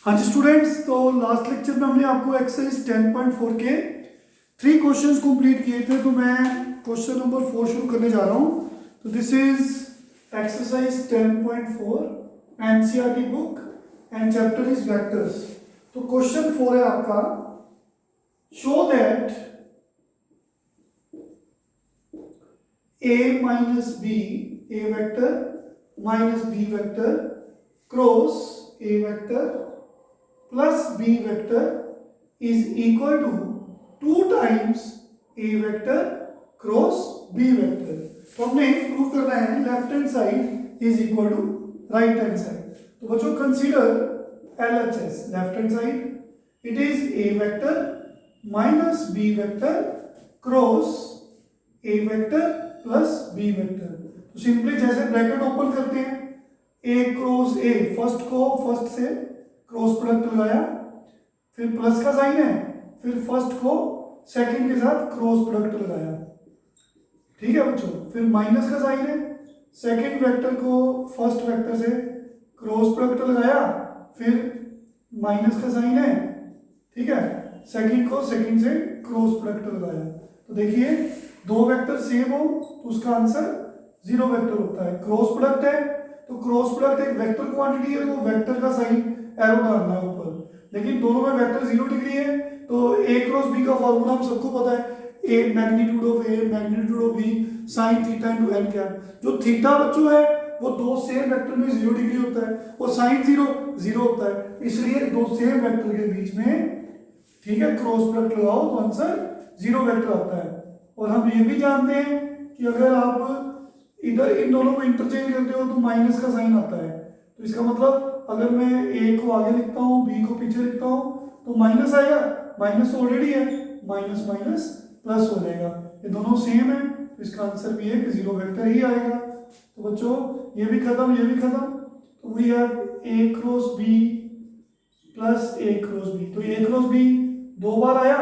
हाँ जी स्टूडेंट्स, तो last lecture में हमने आपको एक्सरसाइज 10.4 के 3 क्वेश्चंस कंप्लीट किए थे। तो मैं क्वेश्चन नंबर 4 शुरू करने जा रहा हूँ। तो this is exercise 10.4 NCERT book and chapter is vectors. तो क्वेश्चन 4 है आपका, show that a minus b, a vector minus b vector cross a vector plus b vector is equal to 2 times a vector cross b vector। तो हमने prove करना है left hand side is equal to right hand side. तो बच्चों consider LHS left hand side it is a vector minus b vector cross a vector plus b vector। तो simply जैसे bracket open करते हैं a cross a, first को first से cross product लगाया, फिर प्लस का साइन है, फिर फर्स्ट को सेकंड के साथ क्रॉस प्रोडक्ट लगाया, ठीक है बच्चों। फिर माइनस का साइन है, सेकंड वेक्टर को फर्स्ट वेक्टर से क्रॉस प्रोडक्ट लगाया, फिर माइनस का साइन है, ठीक है, सेकंड को सेकंड से क्रॉस प्रोडक्ट लगाया। तो देखिए दो वेक्टर सेम हो तो उसका आंसर जीरो वेक्टर होता है। क्रॉस प्रोडक्ट है तो क्रॉस प्रोडक्ट एक वेक्टर क्वांटिटी है, तो वेक्टर का साइन एरो डालना है ऊपर। लेकिन दोनों में वेक्टर 0 डिग्री है तो a क्रॉस b का फॉर्मूला हम सबको पता है, a magnitude of a magnitude of b sin theta into n cap. जो थीटा बच्चों है वो दो सेम वेक्टर में 0 डिग्री होता है और sin 0 होता है, इसलिए दो सेम वेक्टर के बीच में, ठीक है, क्रॉस प्रोडक्ट लगाओ तो आंसर 0 वेक्टर आता है। और हम ये भी जानते हैं कि अगर आप इधर इन दोनों को इंटरचेंज करते हो तो माइनस का साइन आता है। तो इसका मतलब अगर मैं a को आगे लिखता हूँ b को पीछे लिखता हूँ तो माइनस आएगा, माइनस ऑलरेडी है, माइनस माइनस प्लस हो जाएगा, ये दोनों सेम है तो इसका आंसर भी है कि 0 वेक्टर ही आएगा। तो बच्चों ये भी खत्म, ये भी खत्म, तो we have a cross b plus a cross b। तो a क्रॉस b दो बार आया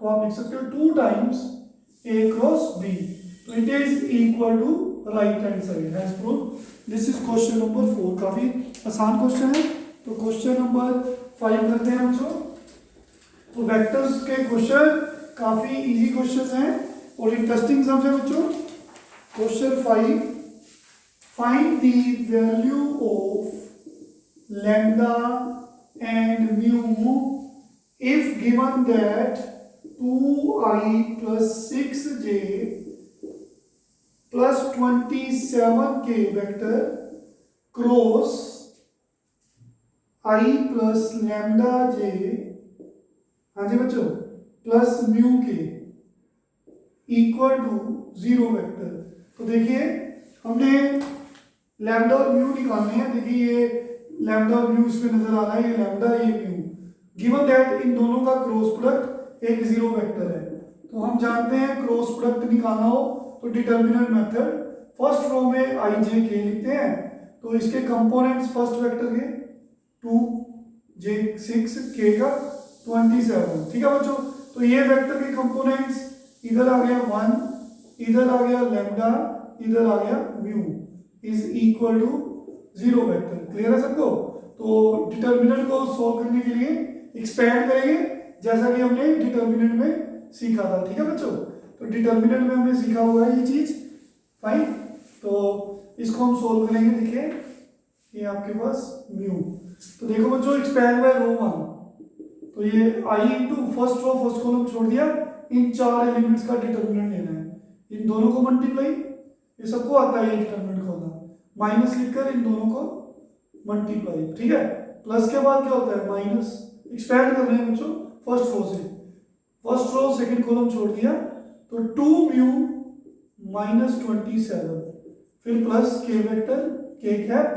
तो आप लिख सकते हो 2 टाइम्स a क्रॉस b। तो it is equal to right hand side has proved. This is question number 4। काफी आसान क्वेश्चन है। तो क्वेश्चन नंबर 5 करते हैं बच्चों। तो वेक्टर्स के क्वेश्चन काफी इजी क्वेश्चन हैं और इंटरेस्टिंग सब है बच्चों। Question 5, find the value of lambda and mu if given that 2i plus 6j plus 27k vector cross i plus lambda j, हाँ जी बच्चों, प्लस म्यू के इक्वल टू 0 वेक्टर। तो देखिए हमने लैम्डा और म्यू निकालने हैं। देखिए ये लैम्डा और म्यू इसमें नजर आ रहा है, ये लैम्डा ये म्यू। गिवन दैट इन दोनों का क्रॉस प्रोडक्ट एक 0 वेक्टर है। तो हम जानते हैं क्रॉस प्रोडक्ट निकालना हो तो डिटर्मिनेंट मेथड, फर्स्ट रो में i j k लिखते हैं तो इसके कंपोनेंट्स फर्स्ट वेक्टर के 2 j 6 k का 27, ठीक है बच्चों। तो ये वेक्टर के कंपोनेंट्स इधर आ गया 1, इधर आ गया लैम्डा, इधर आ गया mu is equal to 0 vector. Clear है सबको। तो डिटर्मिनेंट को सॉल्व करने के लिए एक्सपेंड करेंगे जैसा कि हमने डिटर्मिनेंट में सीखा था, ठीक है बच्चों। तो डिटर्मिनेंट में हमने सीखा हुआ है ये चीज, फाइन। तो इसको हम सोल्व करेंगे। देखिए ये आपके पास म्यू, तो देखो बच्चों एक्सपैंड बाय रो 1, तो ये i into first row first column छोड़ दिया, इन 4 एलिमेंट्स का डिटर्मिनेंट लेना है। इन दोनों को मल्टीप्लाई, ये सबको आता है ये डिटर्मिनेंट खोलना, माइनस लिखकर इन दोनों को मल्टीप्लाई, ठीक है। प्लस के बाद क्या होता है माइनस, एक्सपैंड कर रहे हैं बच्चों फर्स्ट रो से, फर्स्ट रो सेकंड कॉलम छोड़ दिया तो 2 म्यू माइनस 27, फिर plus k vector k cap,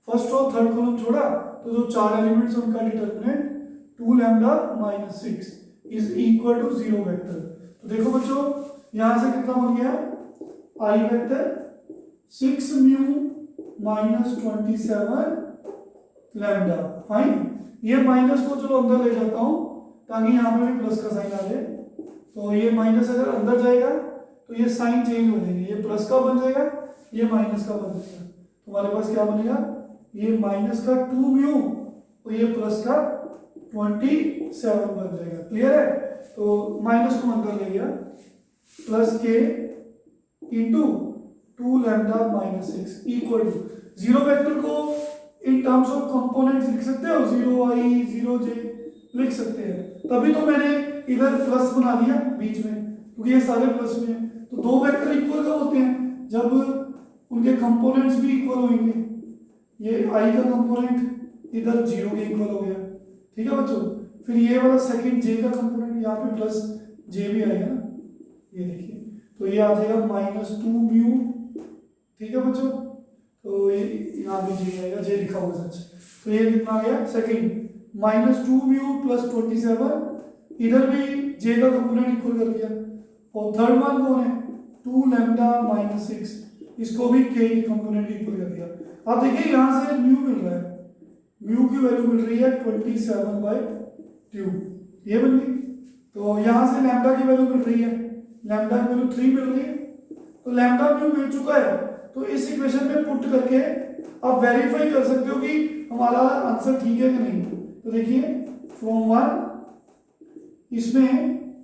first row third column छोड़ा तो जो 4 एलिमेंट्स उनका determinant 2 lambda minus 6 is equal to 0 vector. तो देखो बच्चों यहां से कितना बन गया, i vector 6 mu minus 27 lambda, fine. ये माइनस को चलो अंदर ले जाता हूं ताकि यहां पे भी प्लस का साइन आ जाए। तो ये माइनस अगर अंदर जाएगा तो ये साइन चेंज हो जाएंगे, ये प्लस का बन जाएगा, ये माइनस का बन जाएगा। तुम्हारे पास क्या बनेगा, ये माइनस का 2 म्यू तो ये प्लस का 27 बन जाएगा। क्लियर है? तो माइनस को अंदर ले गया, plus k into 2 lambda minus 6 equal to, zero vector को इन टर्म्स ऑफ कंपोनेंट्स लिख सकते हो, 0i 0j लिख सकते हैं। तभी तो मैंने इधर प्लस बना दिया बीच में, क्योंकि ये सारे प्लस में हैं। तो दो वेक्टर इक्वल कब होते हैं? जब उनके कंपोनेंट्स भी इक्वल होंगे। ये i का कंपोनेंट इधर 0 के इक्वल हो गया, ठीक है बच्चों। फिर ये वाला सेकंड j का कंपोनेंट, यहाँ पे प्लस j भी आएगा ना, ये देखिए, तो ये आ जाएगा -2 म्यू, ठीक है बच्चों। तो ये यहाँ भी j आएगा, j लिखा होगा सच। तो ये कितना आ गया? सेकंड -2 म्यू प्लस 27, इधर भी j का कंपोनेंट इक्वल कर दिया। और थर्ड वन कौन है? 2 लैम्डा माइनस 6, इसको भी k की कंपोनेंट इक्वल कर दिया। अब देखिए यहाँ से म्यू मिल रहा है, म्यू की वैल्यू मिल रही है 27/2, ये बन गई। तो यहाँ से लैम्डा की वैल्यू मिल रही है, लैम्डा की वैल्यू 3 मिल रही है, तो लैम्डा म्यू मिल चुका है। तो इस इक्वेशन में पुट करके आप वेरीफाई कर सकते हो कि हमारा आंसर ठीक है कि नहीं। तो देखिए फ्रॉम 1 इसमें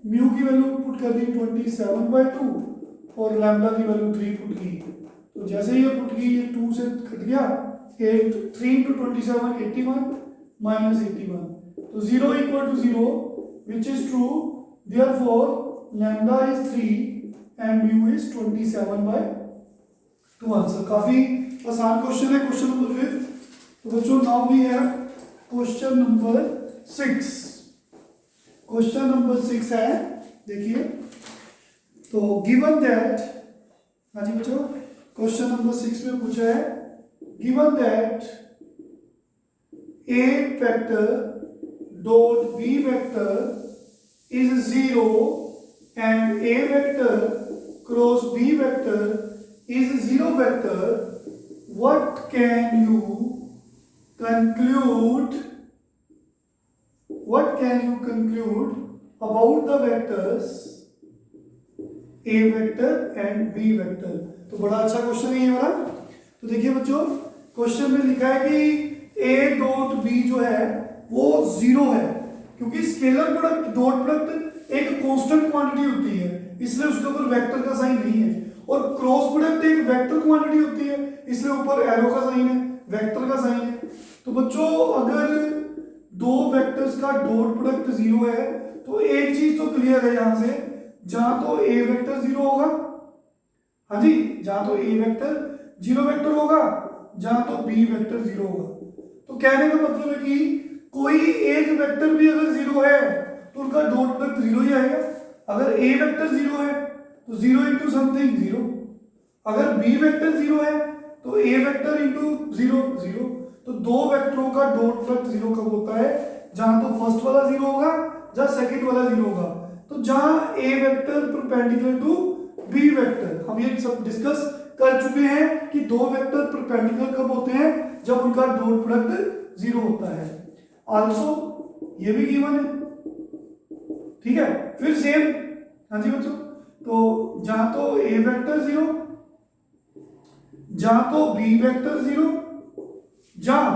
म्यू की वैल्यू पुट कर दी 27/2 और लैम्डा की वैल्यू 3 पुट की। तो जैसे ही ये पुट की, ये 2 से कट गया, 3 into 27 81 minus 81, तो 0 equal to 0 which is true, therefore lambda is 3 and mu is 27/2 answer. काफी आसान क्वेश्चन है, क्वेश्चन नंबर 5। तो बच्चों now we have question number 6। Question number 6 है, देखिए, तो गिवन दैट, हाँ जी बच्चों, क्वेश्चन नंबर 6 में पूछा है given that a vector dot b vector is 0 and a vector cross b vector is 0 vector, what can you conclude about the vectors a vector and b vector? तो बड़ा अच्छा question है ये वाला। तो देखिए बच्चों, क्वेश्चन में लिखा है कि a डॉट b जो है वो 0 है, क्योंकि स्केलर प्रोडक्ट डॉट प्रोडक्ट एक कांस्टेंट क्वांटिटी होती है, इसलिए उसके ऊपर वेक्टर का साइन नहीं है। और क्रॉस प्रोडक्ट एक वेक्टर क्वांटिटी होती है, इसलिए ऊपर एरो का साइन है, वेक्टर का साइन है। तो बच्चों अगर दो वेक्टर्स का डॉट प्रोडक्ट 0 है, तो एक चीज तो क्लियर है यहाँ से, जहां तो a वेक्टर 0 होगा, हाँ जी, जहां तो a वेक्टर 0 वेक्टर होगा, जहां तो b वेक्टर 0 होगा। तो कहने का मतलब है कि कोई एक वेक्टर भी अगर 0 है तो उनका डॉट प्रोडक्ट 0 ही आएगा। अगर a वेक्टर 0 है तो 0 इंटू समथिंग 0, अगर b वेक्टर 0 है तो a वेक्टर इंटू 0 0। तो दो वेक्टरों का डॉट प्रोडक्ट 0 कब होता है? जहां तो फर्स्ट वाला 0 होगा, जहां सेकंड वाला 0 होगा। तो जहां a vector perpendicular to b vector, हम ये सब डिस्कस कर चुके हैं कि दो वेक्टर परपेंडिकुलर कब होते हैं? जब उनका डॉट प्रोडक्ट 0 होता है। आल्सो ये भी गिवन है, ठीक है। फिर सेम, हाँ जी बच्चों, तो जहां तो a वेक्टर 0, जहां तो b वेक्टर 0, जहां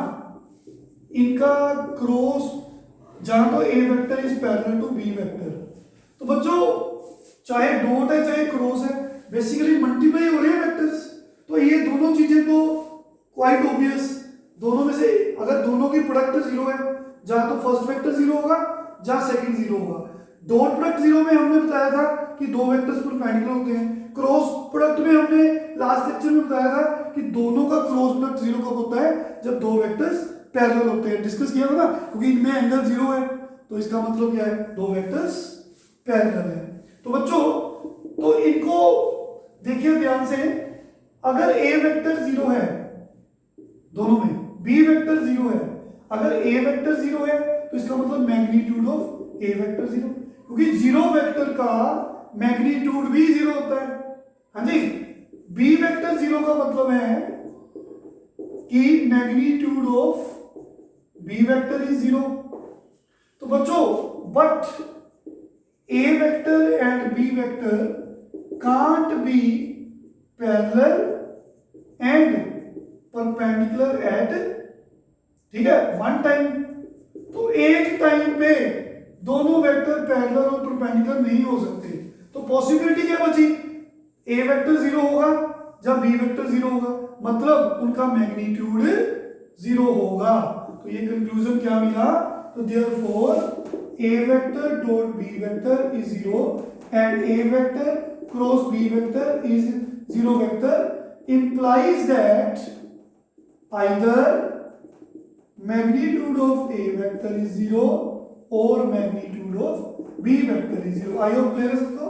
इनका क्रॉस, जहां तो a vector is parallel to b vector. तो बच्चों चाहे डॉट है चाहे क्रॉस है, बेसिकली मल्टीप्लाई हो रहे हैं वेक्टर्स। तो ये दोनों चीजें तो क्वाइट ऑब्वियस, दोनों में से अगर दोनों की प्रोडक्ट 0 है, जहां तो फर्स्ट वेक्टर 0 होगा, जहां सेकंड 0 होगा। डॉट प्रोडक्ट 0 में हमने बताया था कि दो वेक्टर्स परपेंडिकुलर होते हैं। क्रॉस प्रोडक्ट में हमने लास्ट लेक्चर में बताया था कि दोनों का क्रॉस प्रोडक्ट 0 कब होता है? जब दो वेक्टर्स पैरेलल होते हैं। डिस्कस किया था ना, क्योंकि इनमें एंगल 0 है, तो इसका मतलब क्या है? दो वेक्टर्स पैरेलल है। तो बच्चों, तो इनको देखिए ध्यान से, अगर a वेक्टर 0 है दोनों में, b वेक्टर 0 है, अगर a वेक्टर 0 है तो इसका मतलब मैग्नीट्यूड ऑफ a वेक्टर 0, क्योंकि 0 वेक्टर का मैग्नीट्यूड भी 0 होता है। हाँ जी, b वेक्टर 0 का मतलब है कि magnitude of b vector is 0। तो बच्चों, but a vector and b vector can't be parallel and perpendicular at, ठीक है, वन टाइम। तो एक टाइम पे दोनों वेक्टर पैरेलल और परपेंडिकुलर नहीं हो सकते, तो पॉसिबिलिटी क्या बची, ए वेक्टर जीरो होगा जब बी वेक्टर जीरो होगा, मतलब उनका मैग्नीट्यूड जीरो होगा। तो ये कंक्लूजन क्या मिला, तो therefore a vector dot b vector is zero and a vector cross b vector is zero vector implies that either magnitude of A vector is zero or magnitude of B vector is zero. I hope clear है सबको।